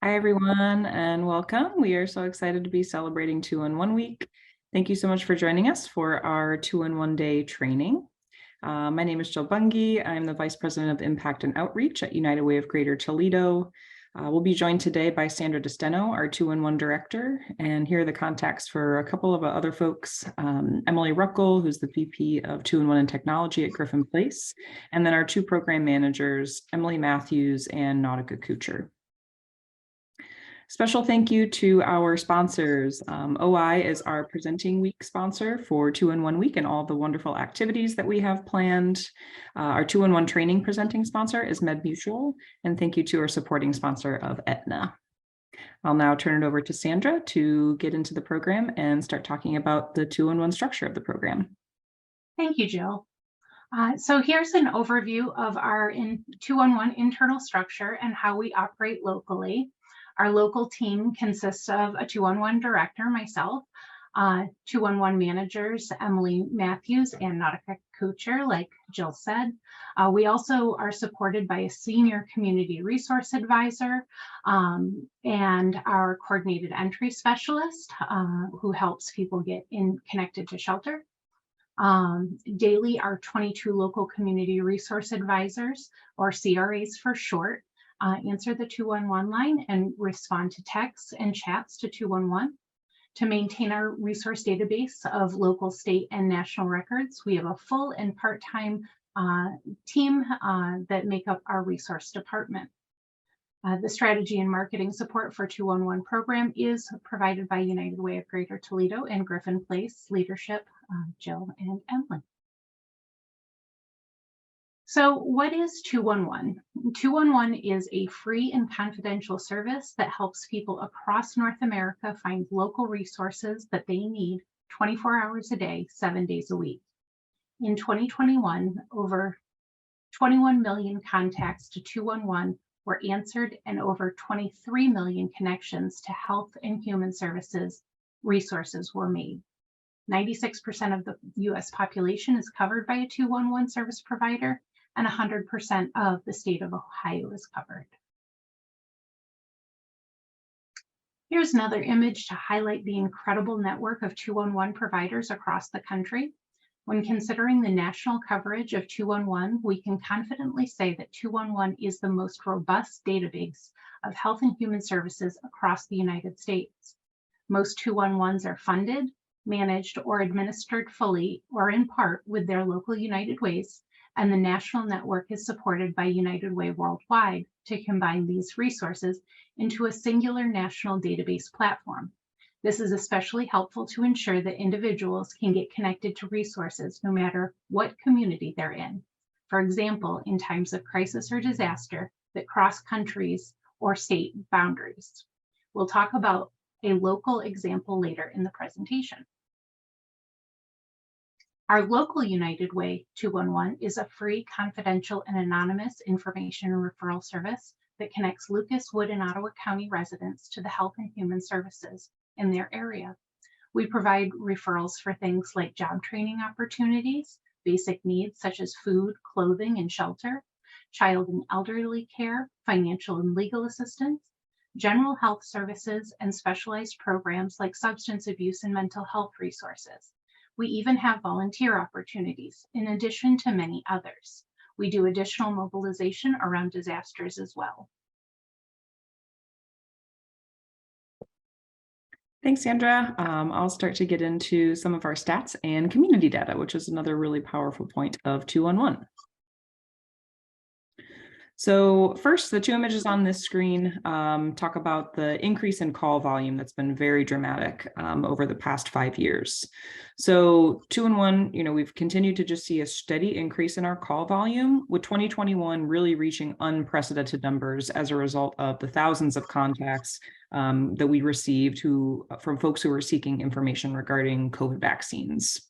Hi, everyone, and welcome. We are so excited to be celebrating 2-in-1 week. Thank you so much for joining us for our 2-in-1 day training. My name is Jill Bunge. I'm the Vice President of Impact and Outreach at United Way of Greater Toledo. We'll be joined today by Sandra DeSteno, our 2-in-1 Director, and here are the contacts for a couple of other folks. Emily Ruckel, who's the VP of 2-in-1 and Technology at Griffin Place, and then our two program managers, Emily Matthews and Nautica Kucher. Special thank you to our sponsors. OI is our presenting week sponsor for 2-in-1 week and all the wonderful activities that we have planned. Our 2-in-1 training presenting sponsor is MedMutual, and thank you to our supporting sponsor of Aetna. I'll now turn it over to Sandra to get into the program and start talking about the 2-in-1 structure of the program. Thank you, Jill. So here's an overview of our 2-in-1 internal structure and how we operate locally. Our local team consists of a 2-in-1 director, myself, 2-in-1 managers, Emily Matthews and Nautica Kucher, like Jill said. We also are supported by a senior community resource advisor and our coordinated entry specialist who helps people get connected to shelter. Daily, our 22 local community resource advisors, or CRAs for short, answer the 2-in-1 line and respond to texts and chats to 2-in-1. To maintain our resource database of local, state, and national records, we have a full and part-time team that make up our resource department. The strategy and marketing support for 2-in-1 program is provided by United Way of Greater Toledo and Griffin Place leadership, Jill and Emily. So what is 2-in-1? 2-in-1 is a free and confidential service that helps people across North America find local resources that they need 24 hours a day, 7 days a week. In 2021, over 21 million contacts to 2-in-1 were answered and over 23 million connections to health and human services resources were made. 96% of the US population is covered by a 2-in-1 service provider, and 100% of the state of Ohio is covered. Here's another image to highlight the incredible network of 2-in-1 providers across the country. When considering the national coverage of 2-in-1, we can confidently say that 2-in-1 is the most robust database of health and human services across the United States. Most 2-in-1s are funded, managed, or administered fully or in part with their local United Ways, and the national network is supported by United Way Worldwide to combine these resources into a singular national database platform. This is especially helpful to ensure that individuals can get connected to resources no matter what community they're in. For example, in times of crisis or disaster that cross countries or state boundaries. We'll talk about a local example later in the presentation. Our local United Way 2-in-1 is a free, confidential, and anonymous information and referral service that connects Lucas, Wood, and Ottawa County residents to the health and human services in their area. We provide referrals for things like job training opportunities, basic needs such as food, clothing, and shelter, child and elderly care, financial and legal assistance, general health services, and specialized programs like substance abuse and mental health resources. We even have volunteer opportunities, in addition to many others. We do additional mobilization around disasters as well. Thanks, Sandra. I'll start to get into some of our stats and community data, which is another really powerful point of 2-in-1. So first, the two images on this screen talk about the increase in call volume that's been very dramatic over the past 5 years. So 2-in-1, we've continued to just see a steady increase in our call volume, with 2021 really reaching unprecedented numbers as a result of the thousands of contacts that we received from folks who were seeking information regarding COVID vaccines.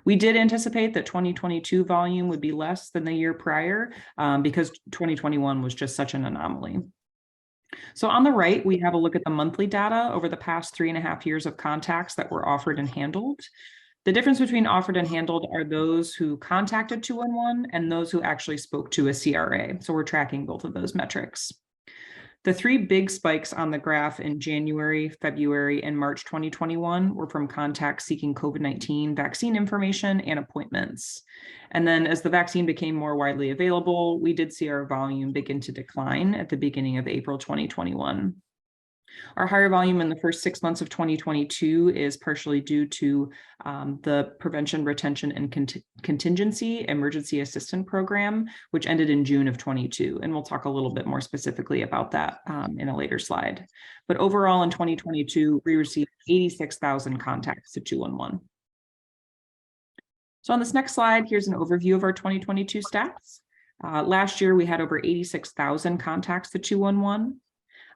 We did anticipate that 2022 volume would be less than the year prior because 2021 was just such an anomaly. So on the right, we have a look at the monthly data over the past 3.5 years of contacts that were offered and handled. The difference between offered and handled are those who contacted 2-in-1 and those who actually spoke to a CRA. So we're tracking both of those metrics. The three big spikes on the graph in January, February, and March 2021 were from contacts seeking COVID-19 vaccine information and appointments. And then as the vaccine became more widely available, we did see our volume begin to decline at the beginning of April 2021. Our higher volume in the first 6 months of 2022 is partially due to the Prevention, Retention, and Contingency Emergency Assistance Program, which ended in June of 22. And we'll talk a little bit more specifically about that in a later slide. But overall in 2022, we received 86,000 contacts to 211. So on this next slide, here's an overview of our 2022 stats. Last year, we had over 86,000 contacts to 211.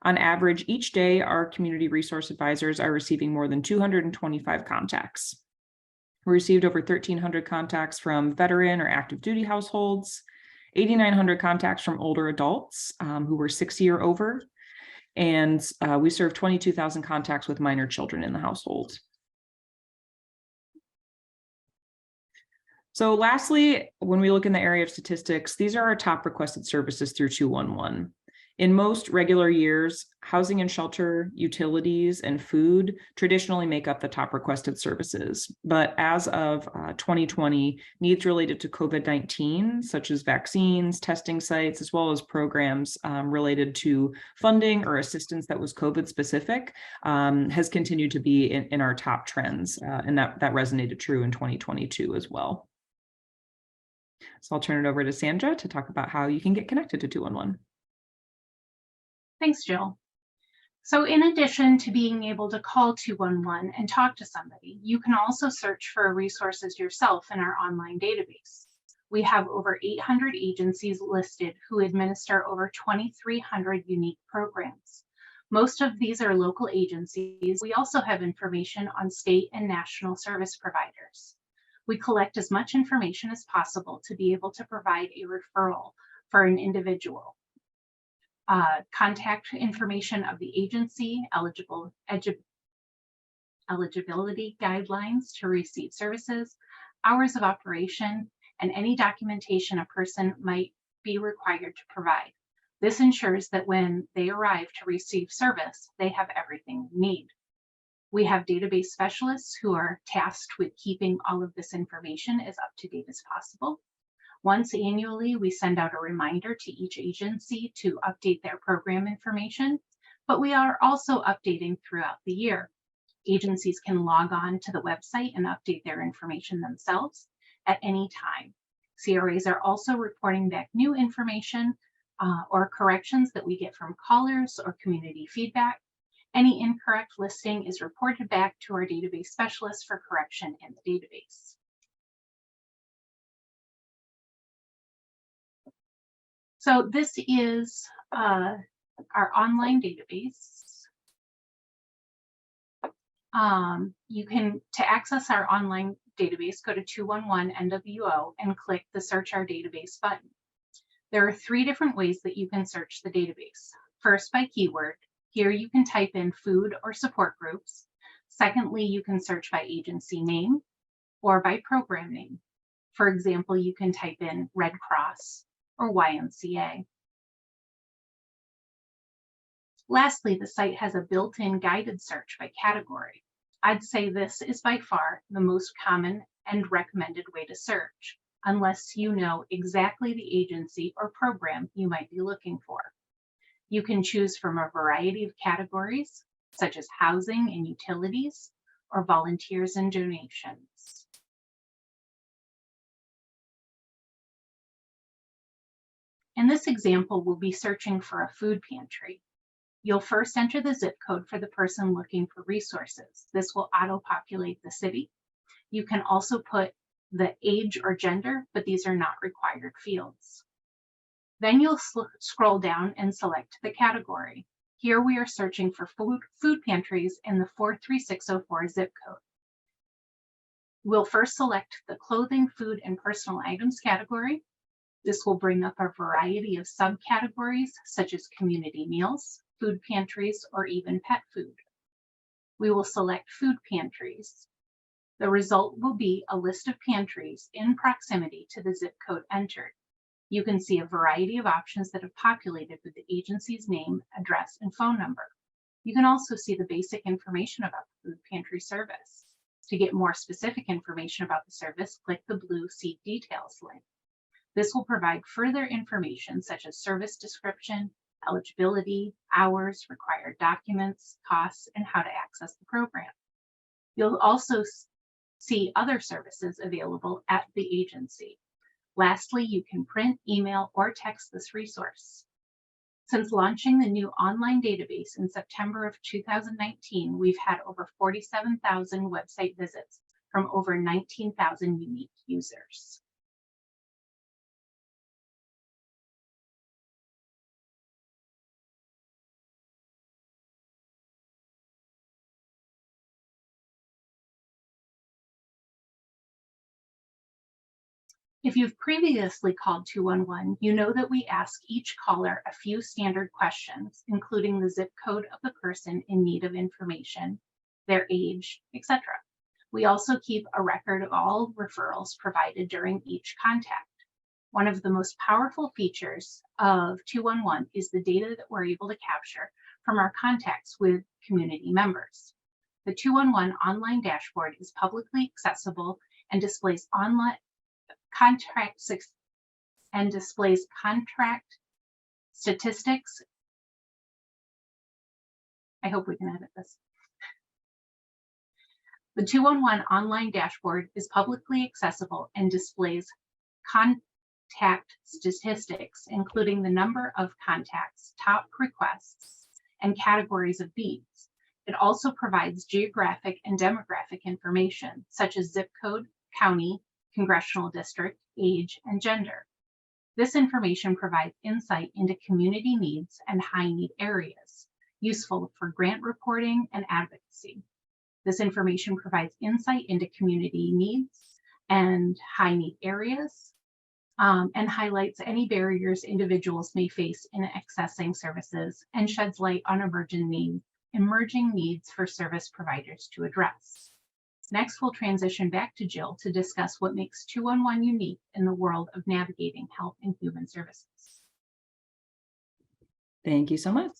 On average, each day, our community resource advisors are receiving more than 225 contacts. We received over 1,300 contacts from veteran or active duty households, 8,900 contacts from older adults who were 60 or over, and we served 22,000 contacts with minor children in the household. So lastly, when we look in the area of statistics, these are our top requested services through 211. In most regular years, housing and shelter, utilities, and food traditionally make up the top requested services. But as of 2020, needs related to COVID-19, such as vaccines, testing sites, as well as programs related to funding or assistance that was COVID specific, has continued to be in our top trends. And that resonated true in 2022 as well. So I'll turn it over to Sandra to talk about how you can get connected to 211. Thanks, Jill. So in addition to being able to call 211 and talk to somebody, you can also search for resources yourself in our online database. We have over 800 agencies listed who administer over 2,300 unique programs. Most of these are local agencies. We also have information on state and national service providers. We collect as much information as possible to be able to provide a referral for an individual. Contact information of the agency, eligibility guidelines to receive services, hours of operation, and any documentation a person might be required to provide. This ensures that when they arrive to receive service, they have everything they need. We have database specialists who are tasked with keeping all of this information as up to date as possible. Once annually, we send out a reminder to each agency to update their program information, but we are also updating throughout the year. Agencies can log on to the website and update their information themselves at any time. CRAs are also reporting back new information or corrections that we get from callers or community feedback. Any incorrect listing is reported back to our database specialist for correction in the database. So this is our online database. To access our online database, go to 211 NWO and click the Search Our Database button. There are 3 different ways that you can search the database. First, by keyword. Here you can type in food or support groups. Secondly, you can search by agency name or by program name. For example, you can type in Red Cross or YMCA. Lastly, the site has a built-in guided search by category. I'd say this is by far the most common and recommended way to search, unless you know exactly the agency or program you might be looking for. You can choose from a variety of categories, such as housing and utilities, or volunteers and donations. In this example, we'll be searching for a food pantry. You'll first enter the zip code for the person looking for resources. This will auto-populate the city. You can also put the age or gender, but these are not required fields. Then you'll scroll down and select the category. Here we are searching for food pantries in the 43604 zip code. We'll first select the clothing, food, and personal items category. This will bring up a variety of subcategories such as community meals, food pantries, or even pet food. We will select food pantries. The result will be a list of pantries in proximity to the zip code entered. You can see a variety of options that have populated with the agency's name, address, and phone number. You can also see the basic information about the food pantry service. To get more specific information about the service, click the blue See Details link. This will provide further information such as service description, eligibility, hours, required documents, costs, and how to access the program. You'll also see other services available at the agency. Lastly, you can print, email, or text this resource. Since launching the new online database in September of 2019, we've had over 47,000 website visits from over 19,000 unique users. If you've previously called 211, you know that we ask each caller a few standard questions, including the zip code of the person in need of information, their age, etc. We also keep a record of all referrals provided during each contact. One of the most powerful features of 211 is the data that we're able to capture from our contacts with community members. The 211 online dashboard is publicly accessible and displays contract statistics. I hope we can edit this. The 211 online dashboard is publicly accessible and displays contact statistics, including the number of contacts, top requests, and categories of needs. It also provides geographic and demographic information, such as zip code, county, congressional district, age, and gender. This information provides insight into community needs and high-need areas, useful for grant reporting and advocacy. This information provides insight into community needs and high-need areas, and highlights any barriers individuals may face in accessing services and sheds light on emerging needs for service providers to address. Next, we'll transition back to Jill to discuss what makes 211 unique in the world of navigating health and human services. Thank you so much.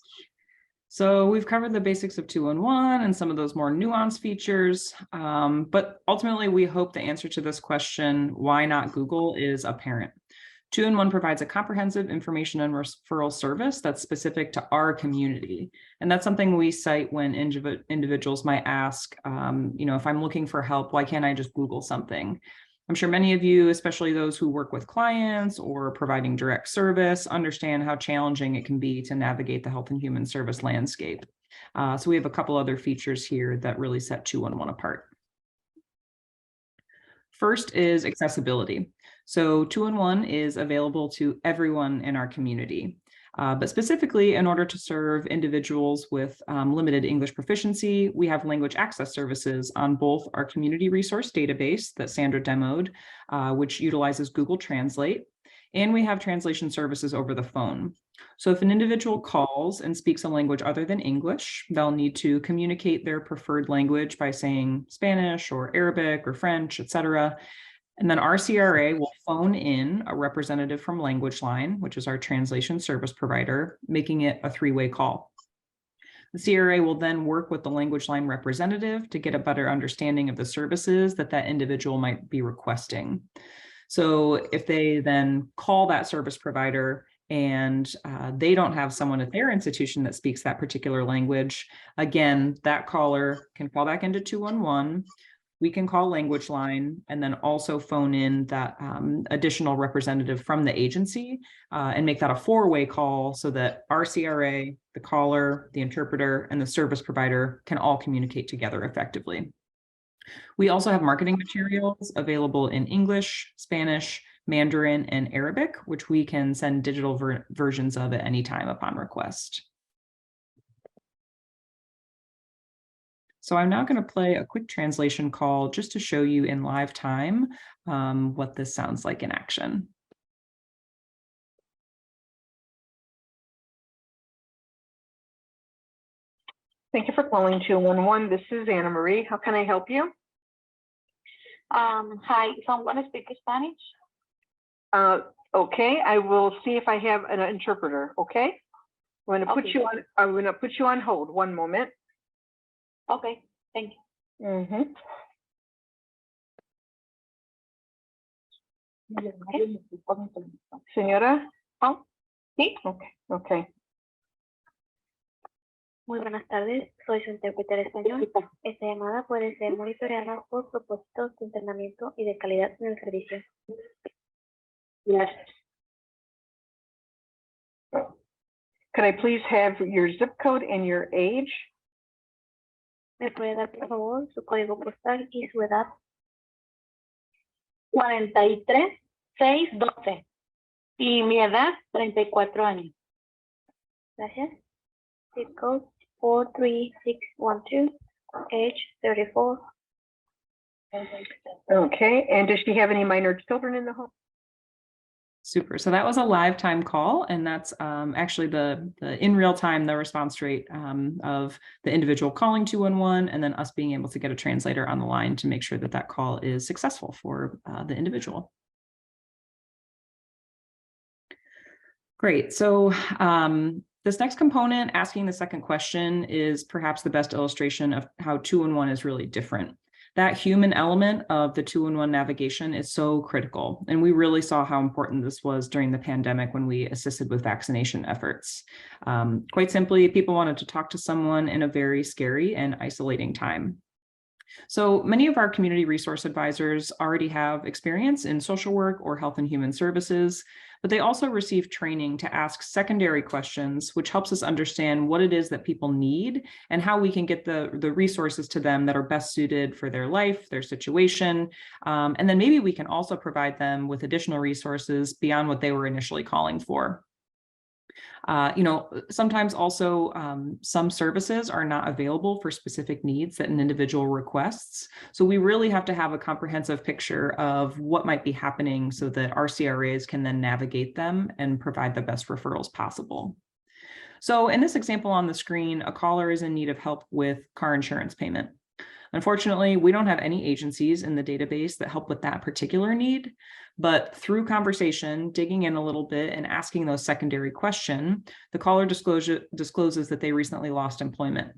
So we've covered the basics of 211 and some of those more nuanced features, but ultimately we hope the answer to this question, why not Google, is apparent. 211 provides a comprehensive information and referral service that's specific to our community. And that's something we cite when individuals might ask, if I'm looking for help, why can't I just Google something? I'm sure many of you, especially those who work with clients or providing direct service, understand how challenging it can be to navigate the health and human service landscape. So we have a couple other features here that really set 211 apart. First is accessibility. So 211 is available to everyone in our community, but specifically in order to serve individuals with limited English proficiency, we have language access services on both our community resource database that Sandra demoed, which utilizes Google Translate, and we have translation services over the phone. So if an individual calls and speaks a language other than English, they'll need to communicate their preferred language by saying Spanish or Arabic or French, etc. And then our CRA will phone in a representative from LanguageLine, which is our translation service provider, making it a three-way call. The CRA will then work with the LanguageLine representative to get a better understanding of the services that individual might be requesting. So if they then call that service provider and they don't have someone at their institution that speaks that particular language, again, that caller can call back into 211. We can call LanguageLine and then also phone in that additional representative from the agency and make that a four-way call so that our CRA, the caller, the interpreter, and the service provider can all communicate together effectively. We also have marketing materials available in English, Spanish, Mandarin, and Arabic, which we can send digital versions of at any time upon request. So I'm now going to play a quick translation call just to show you in live time what this sounds like in action. Thank you for calling 211. This is Ana Marie. How can I help you? Hi, someone speak Spanish? Okay, I will see if I have an interpreter, okay? I'm gonna put Okay. you on, I'm gonna put you on hold, one moment. Okay, thank you. Mhm. Señora? Oh, sí. Okay, okay. Muy buenas tardes, soy su intérprete español. Esta llamada puede ser monitoreada por propósitos de entrenamiento y de calidad en el servicio. Yes. Could I please have your zip code and your age? ¿Me puede dar, por favor, su código postal y su edad? 43612. Y mi edad, 34 años. Gracias. Zip code 43612. Age 34. Okay, and does she have any minor children in the home? Super. So that was a live time call, and that's actually the in real time, the response rate of the individual calling 211, and then us being able to get a translator on the line to make sure that that call is successful for the individual. Great. So this next component, asking the second question, is perhaps the best illustration of how 211 is really different. That human element of the 211 navigation is so critical. And we really saw how important this was during the pandemic when we assisted with vaccination efforts. Quite simply, people wanted to talk to someone in a very scary and isolating time. So many of our community resource advisors already have experience in social work or health and human services, but they also receive training to ask secondary questions, which helps us understand what it is that people need and how we can get the resources to them that are best suited for their life, their situation. And then maybe we can also provide them with additional resources beyond what they were initially calling for. Sometimes also some services are not available for specific needs that an individual requests. So we really have to have a comprehensive picture of what might be happening so that our CRAs can then navigate them and provide the best referrals possible. So in this example on the screen, a caller is in need of help with car insurance payment. Unfortunately, we don't have any agencies in the database that help with that particular need, but through conversation, digging in a little bit and asking those secondary questions, the caller discloses that they recently lost employment.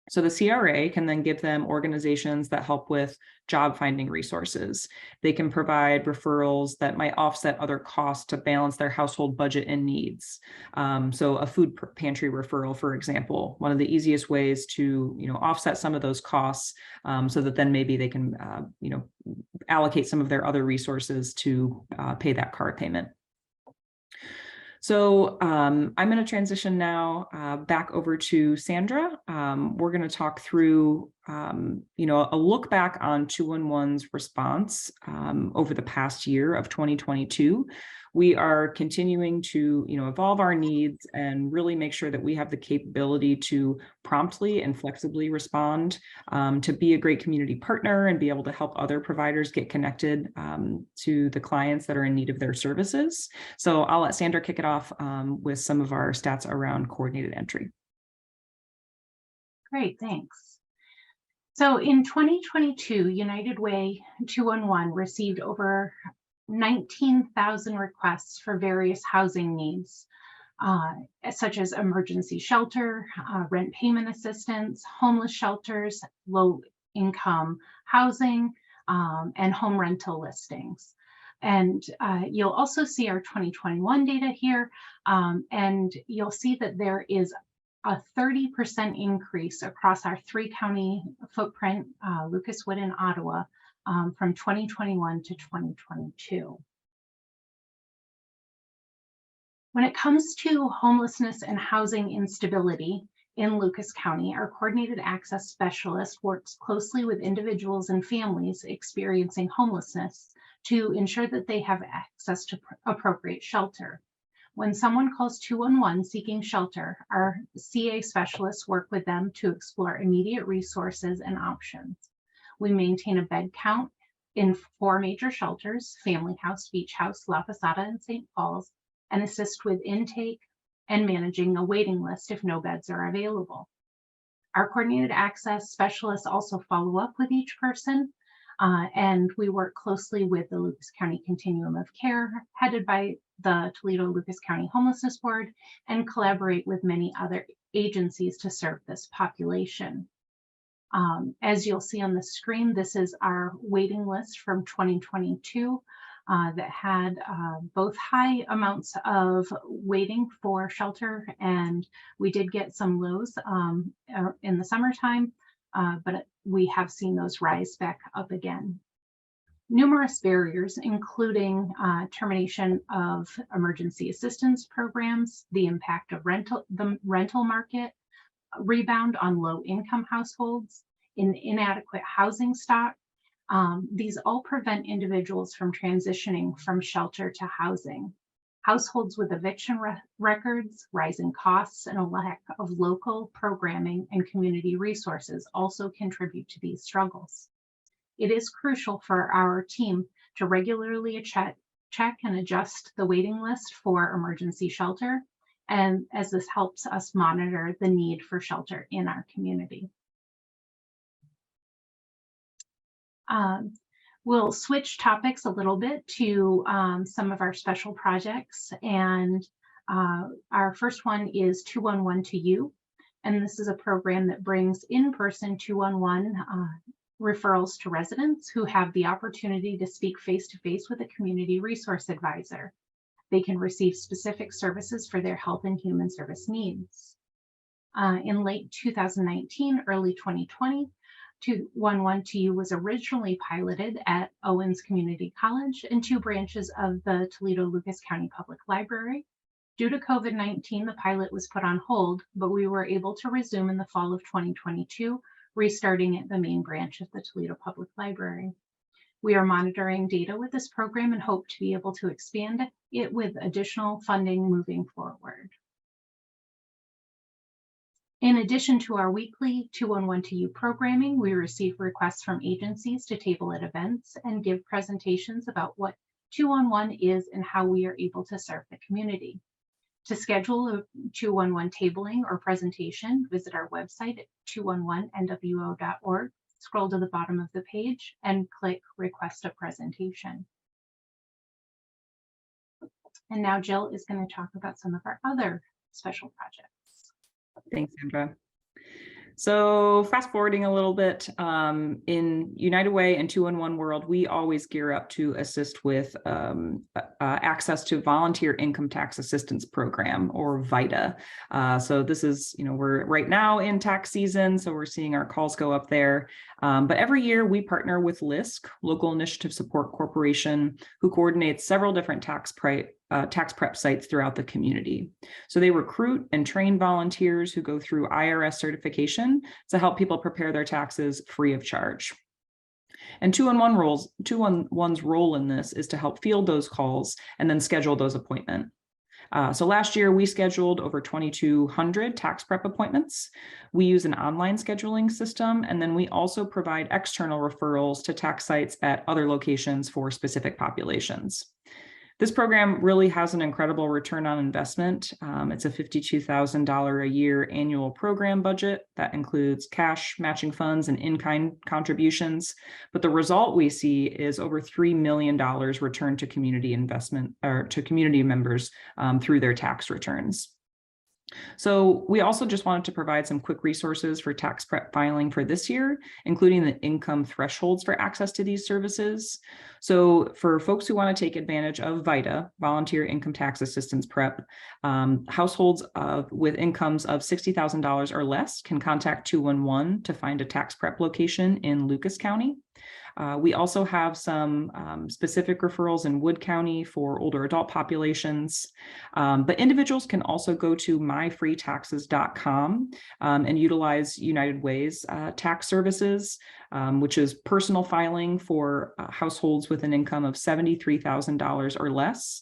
So the CRA can then give them organizations that help with job finding resources. They can provide referrals that might offset other costs to balance their household budget and needs. So a food pantry referral, for example, one of the easiest ways to offset some of those costs so that then maybe they can allocate some of their other resources to pay that car payment. So I'm going to transition now back over to Sandra. We're going to talk through, a look back on 211's response over the past year of 2022. We are continuing to, evolve our needs and really make sure that we have the capability to promptly and flexibly respond, to be a great community partner and be able to help other providers get connected to the clients that are in need of their services. So I'll let Sandra kick it off with some of our stats around coordinated entry. Great, thanks. So in 2022, United Way 211 received over 19,000 requests for various housing needs, such as emergency shelter, rent payment assistance, homeless shelters, low-income housing, and home rental listings. And you'll also see our 2021 data here, and you'll see that there is a 30% increase across our 3-county footprint, Lucas, Wood, and Ottawa, from 2021 to 2022. When it comes to homelessness and housing instability in Lucas County, our coordinated access specialist works closely with individuals and families experiencing homelessness to ensure that they have access to appropriate shelter. When someone calls 211 seeking shelter, our CA specialists work with them to explore immediate resources and options. We maintain a bed count in 4 major shelters: Family House, Beach House, La Posada, and St. Paul's, and assist with intake and managing a waiting list if no beds are available. Our coordinated access specialists also follow up with each person And we work closely with the Lucas County Continuum of Care, headed by the Toledo Lucas County Homelessness Board, and collaborate with many other agencies to serve this population. As you'll see on the screen, this is our waiting list from 2022 that had both high amounts of waiting for shelter, and we did get some lows in the summertime, but we have seen those rise back up again. Numerous barriers, including termination of emergency assistance programs, the impact of the rental market, rebound on low-income households, inadequate housing stock. These all prevent individuals from transitioning from shelter to housing. Households with eviction records, rising costs, and a lack of local programming and community resources also contribute to these struggles. It is crucial for our team to regularly check and adjust the waiting list for emergency shelter, and as this helps us monitor the need for shelter in our community. We'll switch topics a little bit to some of our special projects, and our first one is 211 to You, and this is a program that brings in-person 211 referrals to residents who have the opportunity to speak face-to-face with a community resource advisor. They can receive specific services for their health and human service needs. In late 2019, early 2020, 211 to You was originally piloted at Owens Community College and 2 branches of the Toledo Lucas County Public Library. Due to COVID-19, the pilot was put on hold, but we were able to resume in the fall of 2022, restarting at the main branch of the Toledo Public Library. We are monitoring data with this program and hope to be able to expand it with additional funding moving forward. In addition to our weekly 211 to You programming, we receive requests from agencies to table at events and give presentations about what 211 is and how we are able to serve the community. To schedule a 211 tabling or presentation, visit our website at 211nwo.org, scroll to the bottom of the page, and click Request a Presentation. And now Jill is going to talk about some of our other special projects. Thanks, Sandra. So fast forwarding a little bit, in United Way and 211 World, we always gear up to assist with access to Volunteer Income Tax Assistance Program, or VITA. So this is, we're right now in tax season, so we're seeing our calls go up there. But every year we partner with LISC, Local Initiative Support Corporation, who coordinates several different tax prep sites throughout the community. So they recruit and train volunteers who go through IRS certification to help people prepare their taxes free of charge. And 211's role in this is to help field those calls and then schedule those appointments. So last year we scheduled over 2,200 tax prep appointments. We use an online scheduling system, and then we also provide external referrals to tax sites at other locations for specific populations. This program really has an incredible return on investment. It's a $52,000 a year annual program budget that includes cash, matching funds, and in-kind contributions. But the result we see is over $3 million returned to community investment, or to community members through their tax returns. So we also just wanted to provide some quick resources for tax prep filing for this year, including the income thresholds for access to these services. So for folks who want to take advantage of VITA, Volunteer Income Tax Assistance Prep, households with incomes of $60,000 or less can contact 211 to find a tax prep location in Lucas County. We also have some specific referrals in Wood County for older adult populations, but individuals can also go to myfreetaxes.com and utilize United Way's tax services, which is personal filing for households with an income of $73,000 or less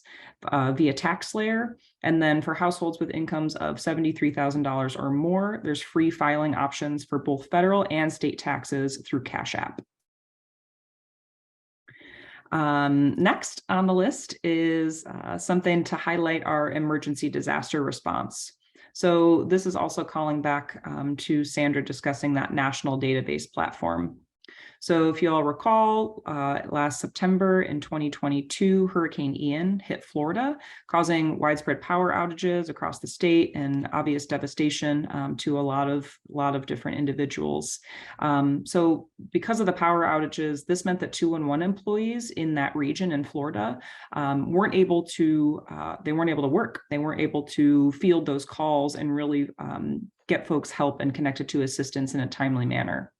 via TaxSlayer. And then for households with incomes of $73,000 or more, there's free filing options for both federal and state taxes through Cash App. Next on the list is something to highlight our emergency disaster response. So this is also calling back to Sandra discussing that national database platform. So if you all recall, last September in 2022, Hurricane Ian hit Florida, causing widespread power outages across the state and obvious devastation to a lot of different individuals. So because of the power outages, this meant that 211 employees in that region in Florida weren't able to work. They weren't able to field those calls and really get folks help and connected to assistance in a timely manner.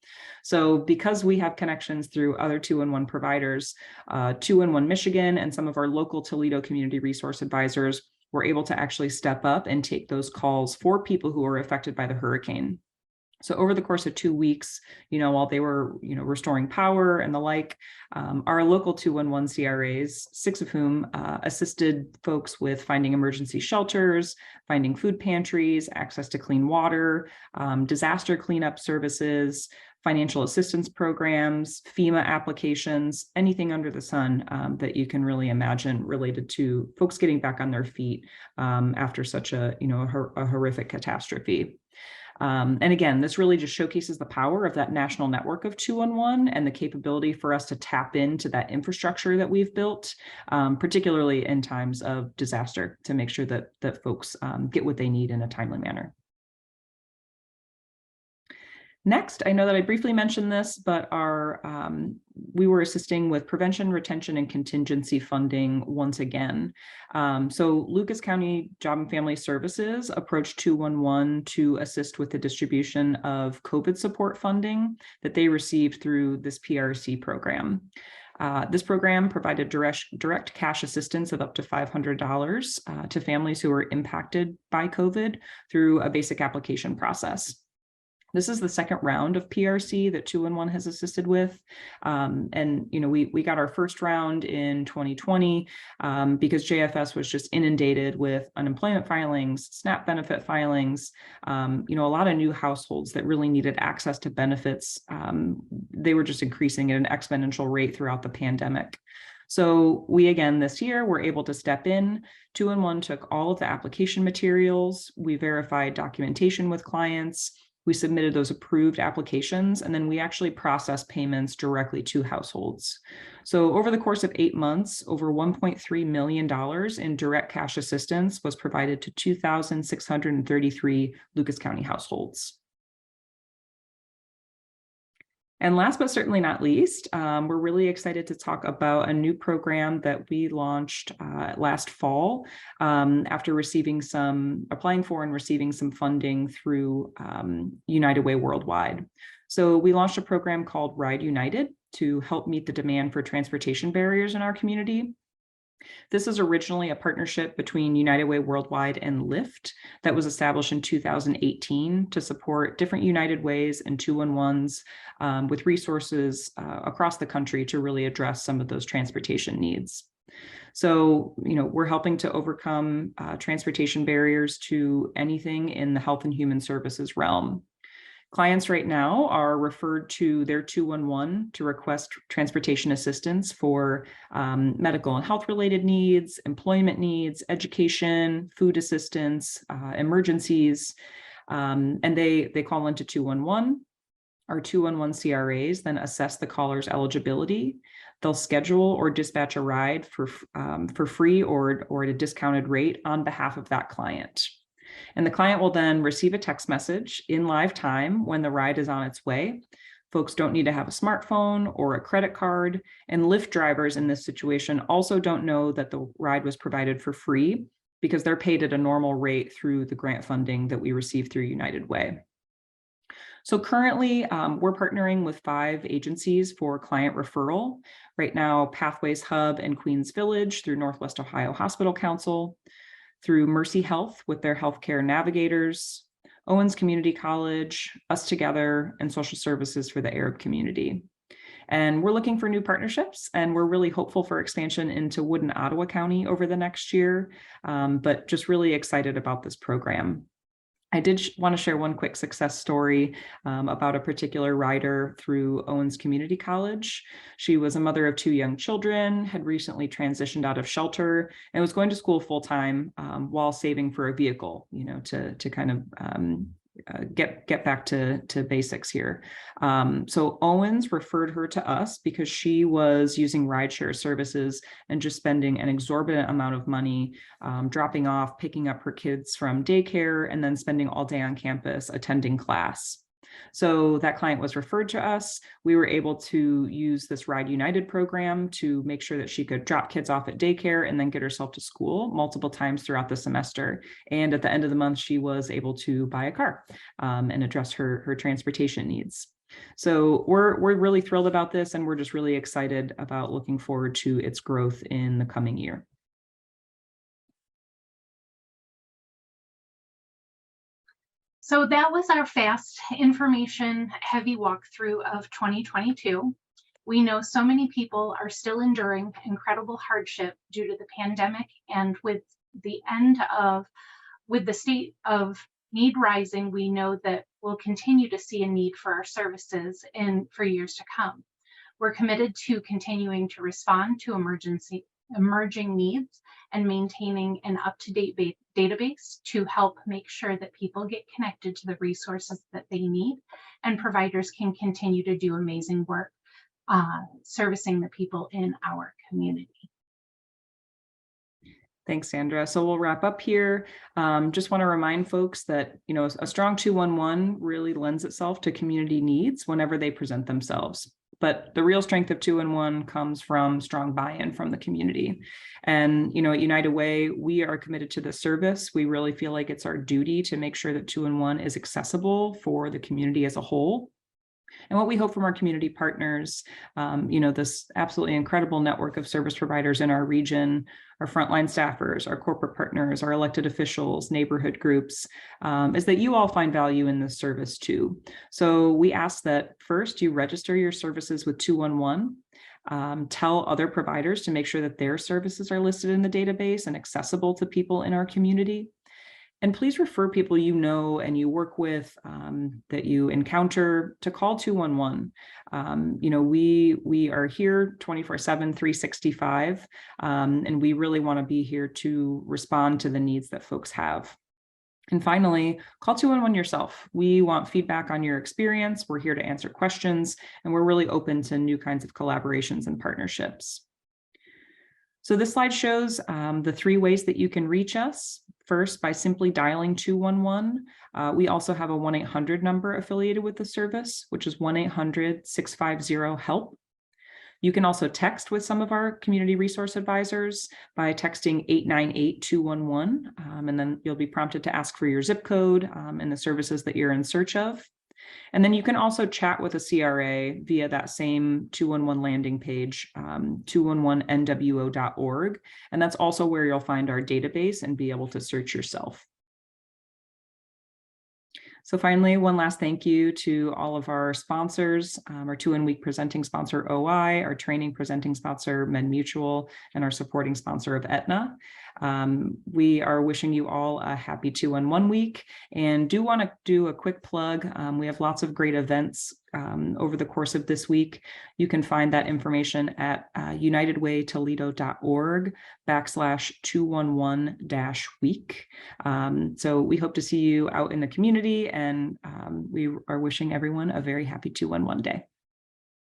So because we have connections through other 211 providers, 211 Michigan and some of our local Toledo community resource advisors were able to actually step up and take those calls for people who were affected by the hurricane. So over the course of 2 weeks, while they were, restoring power and the like, our local 211 CRAs, 6 of whom assisted folks with finding emergency shelters, finding food pantries, access to clean water, disaster cleanup services, financial assistance programs, FEMA applications, anything under the sun that you can really imagine related to folks getting back on their feet after such a horrific catastrophe. And again, this really just showcases the power of that national network of 211 and the capability for us to tap into that infrastructure that we've built, particularly in times of disaster, to make sure that folks get what they need in a timely manner. Next, I know that I briefly mentioned this, but we were assisting with prevention, retention, and contingency funding once again. So Lucas County Job and Family Services approached 211 to assist with the distribution of COVID support funding that they received through this PRC program. This program provided direct cash assistance of up to $500 to families who were impacted by COVID through a basic application process. This is the second round of PRC that 211 has assisted with. And we got our first round in 2020 because JFS was just inundated with unemployment filings, SNAP benefit filings, a lot of new households that really needed access to benefits. They were just increasing at an exponential rate throughout the pandemic. So we, again, this year, were able to step in. 211 took all of the application materials. We verified documentation with clients. We submitted those approved applications, and then we actually processed payments directly to households. So over the course of 8 months, over $1.3 million in direct cash assistance was provided to 2,633 Lucas County households. And last but certainly not least, we're really excited to talk about a new program that we launched last fall after applying for and receiving some funding through United Way Worldwide. So we launched a program called Ride United to help meet the demand for transportation barriers in our community. This is originally a partnership between United Way Worldwide and Lyft that was established in 2018 to support different United Ways and 211s with resources across the country to really address some of those transportation needs. So, we're helping to overcome transportation barriers to anything in the health and human services realm. Clients right now are referred to their 211 to request transportation assistance for medical and health related needs, employment needs, education, food assistance, emergencies, and they call into 211. Our 211 CRAs then assess the caller's eligibility. They'll schedule or dispatch a ride for free or at a discounted rate on behalf of that client. And the client will then receive a text message in live time when the ride is on its way. Folks don't need to have a smartphone or a credit card, and Lyft drivers in this situation also don't know that the ride was provided for free because they're paid at a normal rate through the grant funding that we receive through United Way. So currently, we're partnering with 5 agencies for client referral. Right now, Pathways Hub and Queens Village through Northwest Ohio Hospital Council, through Mercy Health with their healthcare navigators, Owens Community College, Us Together, and Social Services for the Arab community. And we're looking for new partnerships, and we're really hopeful for expansion into Wood and Ottawa County over the next year, but just really excited about this program. I did want to share one quick success story about a particular rider through Owens Community College. She was a mother of 2 young children, had recently transitioned out of shelter, and was going to school full time while saving for a vehicle, to kind of get back to basics here. So Owens referred her to us because she was using rideshare services and just spending an exorbitant amount of money dropping off, picking up her kids from daycare, and then spending all day on campus attending class. So that client was referred to us. We were able to use this Ride United program to make sure that she could drop kids off at daycare and then get herself to school multiple times throughout the semester. And at the end of the month, she was able to buy a car and address her transportation needs. So we're really thrilled about this, and we're just really excited about looking forward to its growth in the coming year. So that was our fast information heavy walkthrough of 2022. We know so many people are still enduring incredible hardship due to the pandemic, and with the state of need rising, we know that we'll continue to see a need for our services for years to come. We're committed to continuing to respond to emerging needs and maintaining an up-to-date database to help make sure that people get connected to the resources that they need, and providers can continue to do amazing work servicing the people in our community. Thanks, Sandra. So we'll wrap up here. Just want to remind folks that, you know, a strong 211 really lends itself to community needs whenever they present themselves. But the real strength of 211 comes from strong buy-in from the community. And, you know, at United Way, we are committed to this service. We really feel like it's our duty to make sure that 211 is accessible for the community as a whole. And what we hope from our community partners, you know, this absolutely incredible network of service providers in our region, our frontline staffers, our corporate partners, our elected officials, neighborhood groups, is that you all find value in this service too. So we ask that first you register your services with 211. Tell other providers to make sure that their services are listed in the database and accessible to people in our community. And please refer people you know and you work with, that you encounter, to call 211. You know, we are here 24/7, 365, and we really want to be here to respond to the needs that folks have. And finally, call 211 yourself. We want feedback on your experience. We're here to answer questions, and we're really open to new kinds of collaborations and partnerships. So this slide shows the 3 ways that you can reach us. First, by simply dialing 211. We also have a 1-800 number affiliated with the service, which is 1-800-650-HELP. You can also text with some of our community resource advisors by texting 898-211, and then you'll be prompted to ask for your zip code and the services that you're in search of. And then you can also chat with a CRA via that same 211 landing page, 211nwo.org. And that's also where you'll find our database and be able to search yourself. So finally, one last thank you to all of our sponsors, our 2-in-Week presenting sponsor, OI, our training presenting sponsor, MedMutual, and our supporting sponsor of Aetna. We are wishing you all a happy 2-in-1 week, and do want to do a quick plug. We have lots of great events over the course of this week. You can find that information at unitedwaytoledo.org/211-week. So we hope to see you out in the community, and we are wishing everyone a very happy 2-in-1 day.